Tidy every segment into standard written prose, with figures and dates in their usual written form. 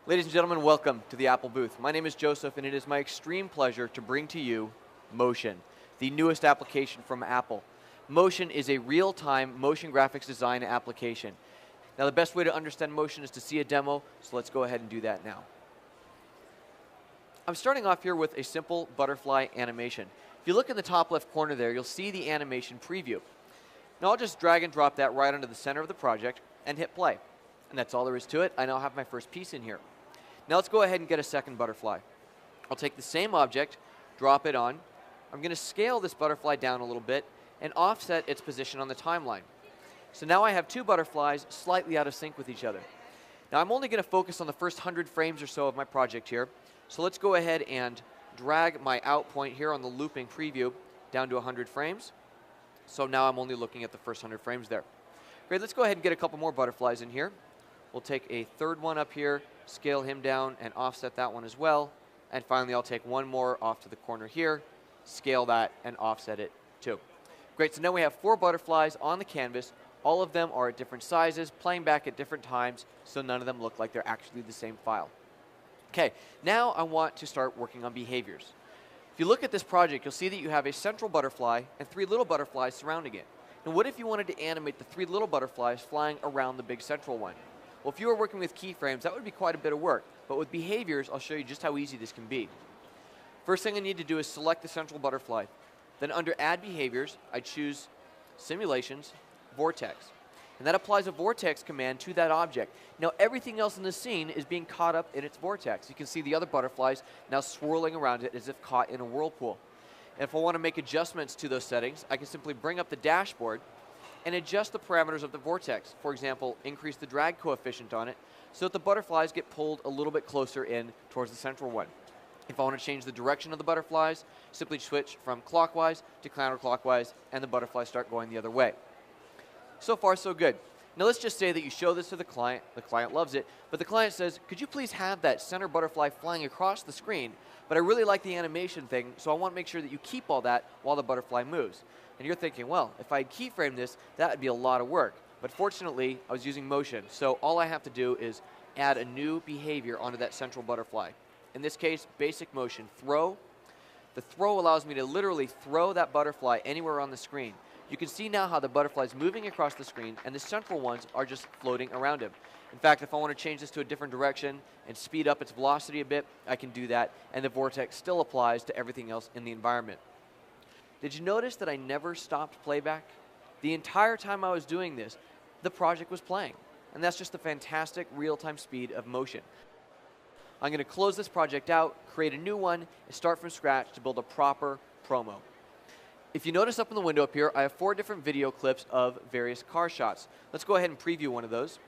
Ladies and gentlemen, welcome to the Apple booth. My name is Joseph, and it is my extreme pleasure to bring to you Motion, the newest application from Apple. Motion is a real-time motion graphics design application. Now, the best way to understand Motion is to see a demo, so let's go ahead and do that now. I'm starting off here with a simple butterfly animation. If you look in the top left corner there, you'll see the animation preview. Now, I'll just drag and drop that right onto the center of the project and hit play. And that's all there is to it. I now have my first piece in here. Now let's go ahead and get a second butterfly. I'll take the same object, drop it on. I'm going to scale this butterfly down a little bit and offset its position on the timeline. So now I have two butterflies slightly out of sync with each other. Now I'm only going to focus on the first 100 frames or so of my project here. So let's go ahead and drag my out point here on the looping preview down to 100 frames. So now I'm only looking at the first 100 frames there. Great, let's go ahead and get a couple more butterflies in here. We'll take a third one up here, scale him down, and offset that one as well. And finally, I'll take one more off to the corner here, scale that, and offset it too. Great, so now we have 4 butterflies on the canvas. All of them are at different sizes, playing back at different times, so none of them look like they're actually the same file. Okay, now I want to start working on behaviors. If you look at this project, you'll see that you have a central butterfly and 3 little butterflies surrounding it. And what if you wanted to animate the 3 little butterflies flying around the big central one? Well, if you were working with keyframes, that would be quite a bit of work. But with behaviors, I'll show you just how easy this can be. First thing I need to do is select the central butterfly. Then under Add Behaviors, I choose Simulations, Vortex. And that applies a vortex command to that object. Now, everything else in the scene is being caught up in its vortex. You can see the other butterflies now swirling around it as if caught in a whirlpool. And if I want to make adjustments to those settings, I can simply bring up the dashboard and adjust the parameters of the vortex. For example, increase the drag coefficient on it so that the butterflies get pulled a little bit closer in towards the central one. If I want to change the direction of the butterflies, simply switch from clockwise to counterclockwise, and the butterflies start going the other way. So far, so good. Now let's just say that you show this to the client loves it, but the client says, could you please have that center butterfly flying across the screen, but I really like the animation thing, so I want to make sure that you keep all that while the butterfly moves. And you're thinking, well, if I keyframe this, that would be a lot of work. But fortunately, I was using Motion, so all I have to do is add a new behavior onto that central butterfly. In this case, basic motion, throw. The throw allows me to literally throw that butterfly anywhere on the screen. You can see now how the butterfly is moving across the screen, and the central ones are just floating around him. In fact, if I want to change this to a different direction and speed up its velocity a bit, I can do that, and the vortex still applies to everything else in the environment. Did you notice that I never stopped playback? The entire time I was doing this, the project was playing. And that's just the fantastic real-time speed of Motion. I'm going to close this project out, create a new one, and start from scratch to build a proper promo. If you notice up in the window up here, I have 4 different video clips of various car shots. Let's go ahead and preview one of those.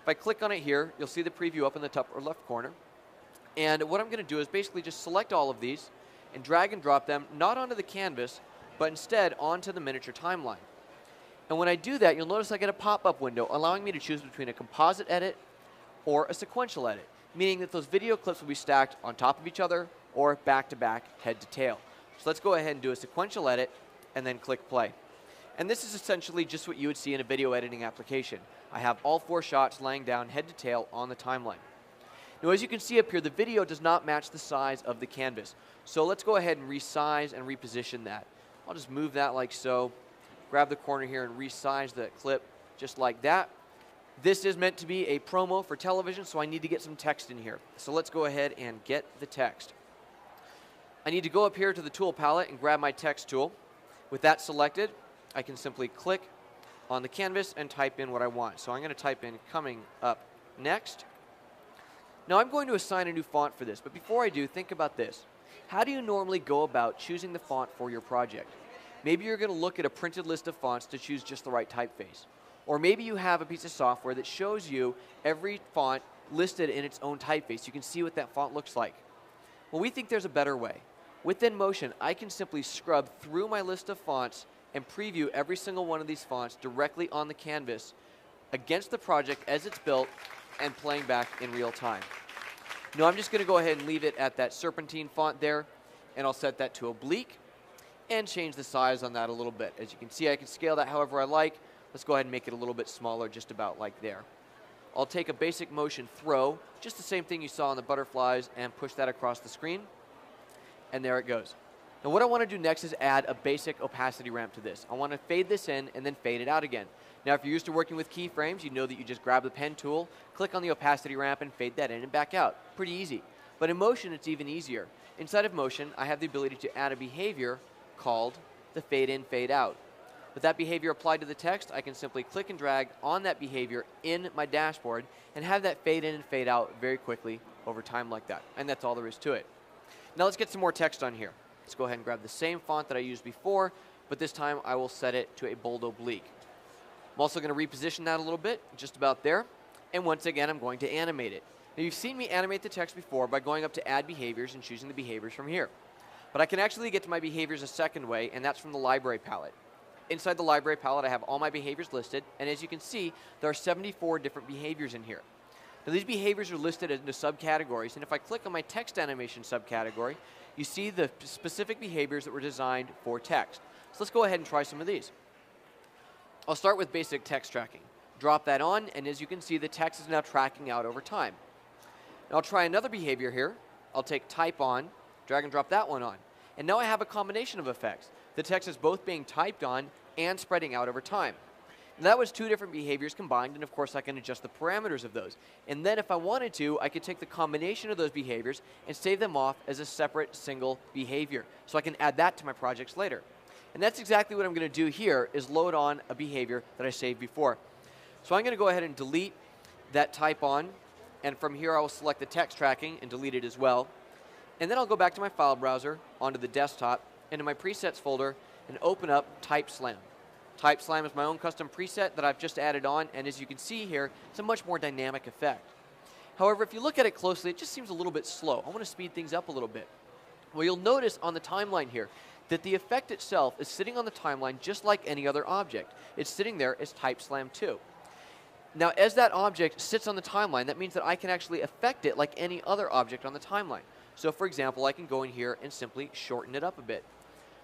If I click on it here, you'll see the preview up in the top or left corner. And what I'm going to do is basically just select all of these and drag and drop them, not onto the canvas, but instead onto the miniature timeline. And when I do that, you'll notice I get a pop-up window allowing me to choose between a composite edit or a sequential edit, meaning that those video clips will be stacked on top of each other or back-to-back, head to tail. So let's go ahead and do a sequential edit and then click play. And this is essentially just what you would see in a video editing application. I have all 4 shots laying down head to tail on the timeline. Now, as you can see up here, the video does not match the size of the canvas. So let's go ahead and resize and reposition that. I'll just move that like so, grab the corner here and resize that clip just like that. This is meant to be a promo for television, so I need to get some text in here. So let's go ahead and get the text. I need to go up here to the tool palette and grab my text tool. With that selected, I can simply click on the canvas and type in what I want. So I'm going to type in coming up next. Now I'm going to assign a new font for this, but before I do, think about this. How do you normally go about choosing the font for your project? Maybe you're going to look at a printed list of fonts to choose just the right typeface. Or maybe you have a piece of software that shows you every font listed in its own typeface. You can see what that font looks like. Well, we think there's a better way. Within Motion, I can simply scrub through my list of fonts and preview every single one of these fonts directly on the canvas against the project as it's built and playing back in real time. Now I'm just going to go ahead and leave it at that serpentine font there, and I'll set that to oblique and change the size on that a little bit. As you can see, I can scale that however I like. Let's go ahead and make it a little bit smaller, just about like there. I'll take a basic motion throw, just the same thing you saw on the butterflies, and push that across the screen. And there it goes. Now what I want to do next is add a basic opacity ramp to this. I want to fade this in and then fade it out again. Now if you're used to working with keyframes, you know that you just grab the pen tool, click on the opacity ramp, and fade that in and back out. Pretty easy. But in Motion, it's even easier. Inside of Motion, I have the ability to add a behavior called the fade in, fade out. With that behavior applied to the text, I can simply click and drag on that behavior in my dashboard and have that fade in and fade out very quickly over time like that. And that's all there is to it. Now let's get some more text on here. Let's go ahead and grab the same font that I used before, but this time I will set it to a bold oblique. I'm also going to reposition that a little bit, just about there. And once again, I'm going to animate it. Now you've seen me animate the text before by going up to Add Behaviors and choosing the behaviors from here. But I can actually get to my behaviors a second way, and that's from the Library palette. Inside the Library palette, I have all my behaviors listed, and as you can see, there are 74 different behaviors in here. Now these behaviors are listed into subcategories, and if I click on my text animation subcategory, you see the specific behaviors that were designed for text. So let's go ahead and try some of these. I'll start with basic text tracking. Drop that on, and as you can see, the text is now tracking out over time. Now I'll try another behavior here. I'll take type on, drag and drop that one on. And now I have a combination of effects. The text is both being typed on and spreading out over time. And that was two different behaviors combined, and of course I can adjust the parameters of those. And then if I wanted to, I could take the combination of those behaviors and save them off as a separate single behavior. So I can add that to my projects later. And that's exactly what I'm going to do here, is load on a behavior that I saved before. So I'm going to go ahead and delete that type on, and from here I will select the text tracking and delete it as well. And then I'll go back to my file browser, onto the desktop, into my presets folder, and open up Type Slam. Type Slam is my own custom preset that I've just added on, and as you can see here, it's a much more dynamic effect. However, if you look at it closely, it just seems a little bit slow. I want to speed things up a little bit. Well, you'll notice on the timeline here that the effect itself is sitting on the timeline just like any other object. It's sitting there as Type Slam 2. Now, as that object sits on the timeline, that means that I can actually affect it like any other object on the timeline. So, for example, I can go in here and simply shorten it up a bit.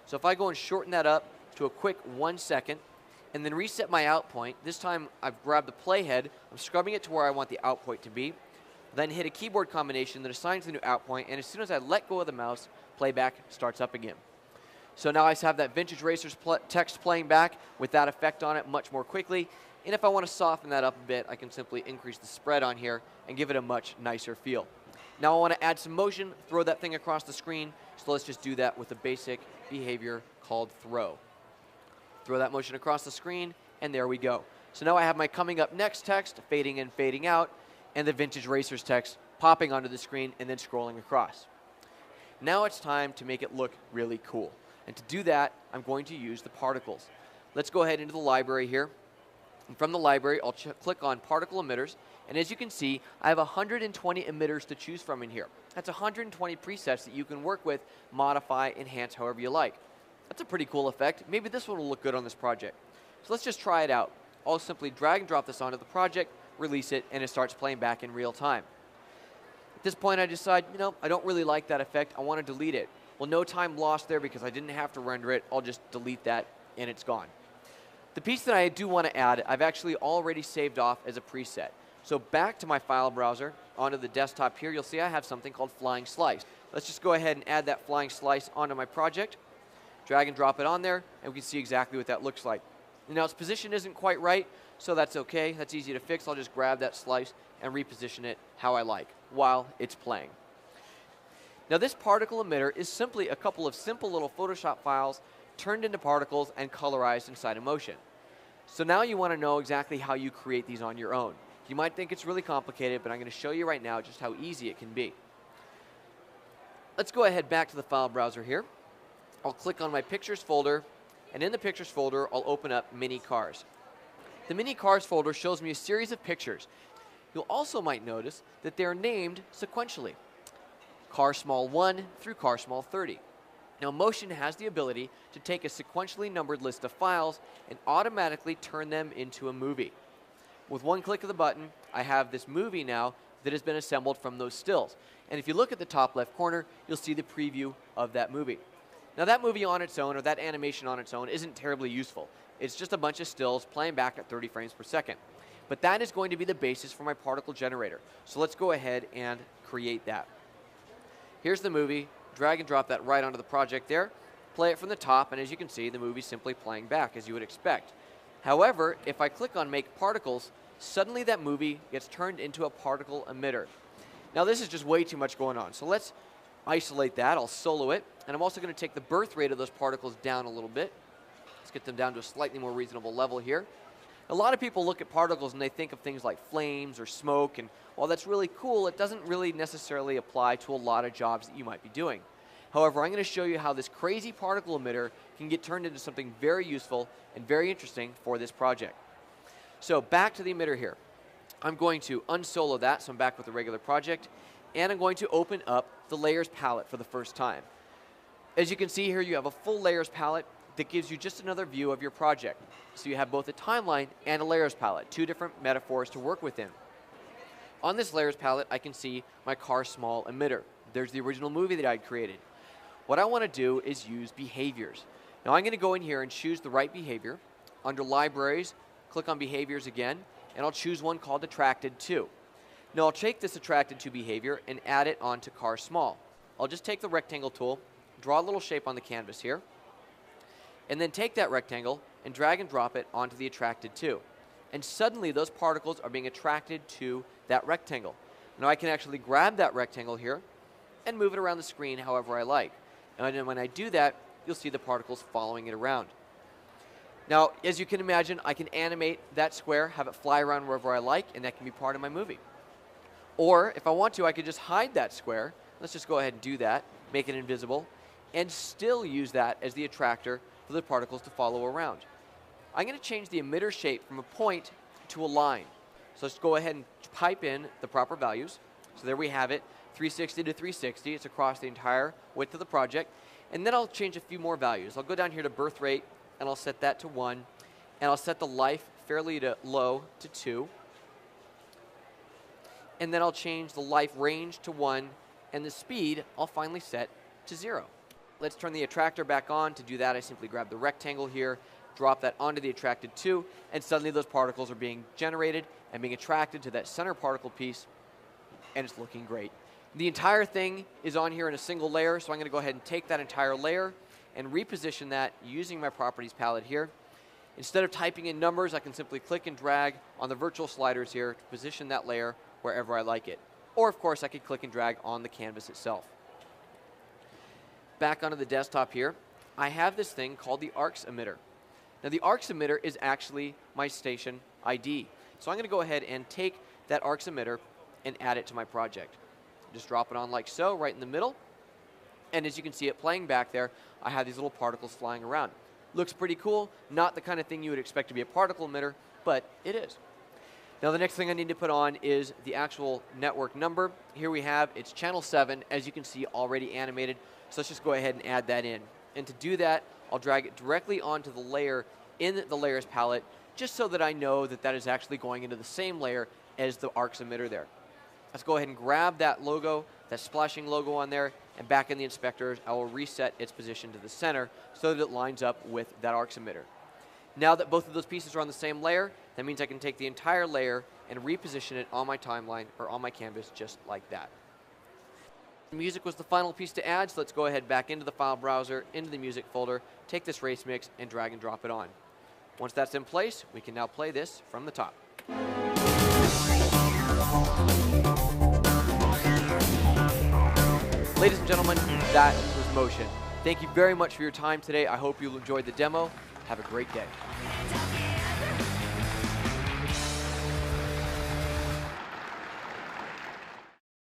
So if I go and shorten that up to a quick 1 second, and then reset my out point, this time I've grabbed the playhead, I'm scrubbing it to where I want the out point to be, then hit a keyboard combination that assigns the new out point, and as soon as I let go of the mouse, playback starts up again. So now I have that Vintage Racers text playing back with that effect on it much more quickly, and if I want to soften that up a bit, I can simply increase the spread on here and give it a much nicer feel. Now I want to add some motion, throw that thing across the screen, so let's just do that with a basic behavior called throw. Throw that motion across the screen, and there we go. So now I have my coming up next text, fading in, fading out, and the Vintage Racers text popping onto the screen and then scrolling across. Now it's time to make it look really cool. And to do that, I'm going to use the particles. Let's go ahead into the library here. And from the library, I'll click on Particle Emitters, and as you can see, I have 120 emitters to choose from in here. That's 120 presets that you can work with, modify, enhance however you like. That's a pretty cool effect. Maybe this one will look good on this project. So let's just try it out. I'll simply drag and drop this onto the project, release it, and it starts playing back in real time. At this point, I decide, I don't really like that effect. I want to delete it. Well, no time lost there because I didn't have to render it. I'll just delete that, and it's gone. The piece that I do want to add, I've actually already saved off as a preset. So back to my file browser, onto the desktop here, you'll see I have something called Flying Slice. Let's just go ahead and add that Flying Slice onto my project, drag and drop it on there, and we can see exactly what that looks like. Now its position isn't quite right, so that's okay. That's easy to fix. I'll just grab that slice and reposition it how I like while it's playing. Now this particle emitter is simply a couple of simple little Photoshop files turned into particles and colorized inside of Motion. So now you want to know exactly how you create these on your own. You might think it's really complicated, but I'm going to show you right now just how easy it can be. Let's go ahead back to the file browser here. I'll click on my Pictures folder, and in the Pictures folder, I'll open up Mini Cars. The Mini Cars folder shows me a series of pictures. You'll also might notice that they're named sequentially. Car Small 1 through Car Small 30. Now Motion has the ability to take a sequentially numbered list of files and automatically turn them into a movie. With one click of the button, I have this movie now that has been assembled from those stills. And if you look at the top left corner, you'll see the preview of that movie. Now that movie on its own, or that animation on its own, isn't terribly useful. It's just a bunch of stills playing back at 30 frames per second. But that is going to be the basis for my particle generator. So let's go ahead and create that. Here's the movie. Drag and drop that right onto the project there. Play it from the top, and as you can see, the movie's simply playing back, as you would expect. However, if I click on Make Particles, suddenly that movie gets turned into a particle emitter. Now, this is just way too much going on, so let's isolate that. I'll solo it, and I'm also going to take the birth rate of those particles down a little bit. Let's get them down to a slightly more reasonable level here. A lot of people look at particles and they think of things like flames or smoke, and while that's really cool, it doesn't really necessarily apply to a lot of jobs that you might be doing. However, I'm going to show you how this crazy particle emitter can get turned into something very useful and very interesting for this project. So back to the emitter here. I'm going to unsolo that, so I'm back with the regular project, and I'm going to open up the layers palette for the first time. As you can see here, you have a full layers palette that gives you just another view of your project. So you have both a timeline and a layers palette, two different metaphors to work within. On this layers palette, I can see my car small emitter. There's the original movie that I'd created. What I want to do is use behaviors. Now I'm going to go in here and choose the right behavior. Under libraries, click on behaviors again, and I'll choose one called attracted to. Now I'll take this attracted to behavior and add it onto car small. I'll just take the rectangle tool, draw a little shape on the canvas here, and then take that rectangle and drag and drop it onto the attracted to. And suddenly those particles are being attracted to that rectangle. Now I can actually grab that rectangle here and move it around the screen however I like. And then when I do that, you'll see the particles following it around. Now, as you can imagine, I can animate that square, have it fly around wherever I like, and that can be part of my movie. Or, if I want to, I could just hide that square. Let's just go ahead and do that, make it invisible, and still use that as the attractor for the particles to follow around. I'm going to change the emitter shape from a point to a line. So let's go ahead and pipe in the proper values. So there we have it, 360 to 360. It's across the entire width of the project. And then I'll change a few more values. I'll go down here to birth rate, and I'll set that to 1. And I'll set the life fairly low to 2. And then I'll change the life range to 1. And the speed, I'll finally set to 0. Let's turn the attractor back on. To do that, I simply grab the rectangle here, drop that onto the attracted to, and suddenly those particles are being generated and being attracted to that center particle piece, and it's looking great. The entire thing is on here in a single layer, so I'm going to go ahead and take that entire layer and reposition that using my properties palette here. Instead of typing in numbers, I can simply click and drag on the virtual sliders here to position that layer wherever I like it. Or, of course, I could click and drag on the canvas itself. Back onto the desktop here, I have this thing called the arcs emitter. Now the arcs emitter is actually my station ID. So I'm going to go ahead and take that arcs emitter and add it to my project. Just drop it on like so, right in the middle. And as you can see it playing back there, I have these little particles flying around. Looks pretty cool, not the kind of thing you would expect to be a particle emitter, but it is. Now the next thing I need to put on is the actual network number. Here we have, it's channel 7, as you can see already animated. So let's just go ahead and add that in. And to do that, I'll drag it directly onto the layer in the layers palette, just so that I know that that is actually going into the same layer as the arcs emitter there. Let's go ahead and grab that logo, that splashing logo on there, and back in the inspectors, I will reset its position to the center so that it lines up with that arcs emitter. Now that both of those pieces are on the same layer, that means I can take the entire layer and reposition it on my timeline or on my canvas just like that. Music was the final piece to add, so let's go ahead back into the file browser, into the music folder, take this race mix and drag and drop it on. Once that's in place, we can now play this from the top. Ladies and gentlemen, that was Motion. Thank you very much for your time today. I hope you enjoyed the demo. Have a great day.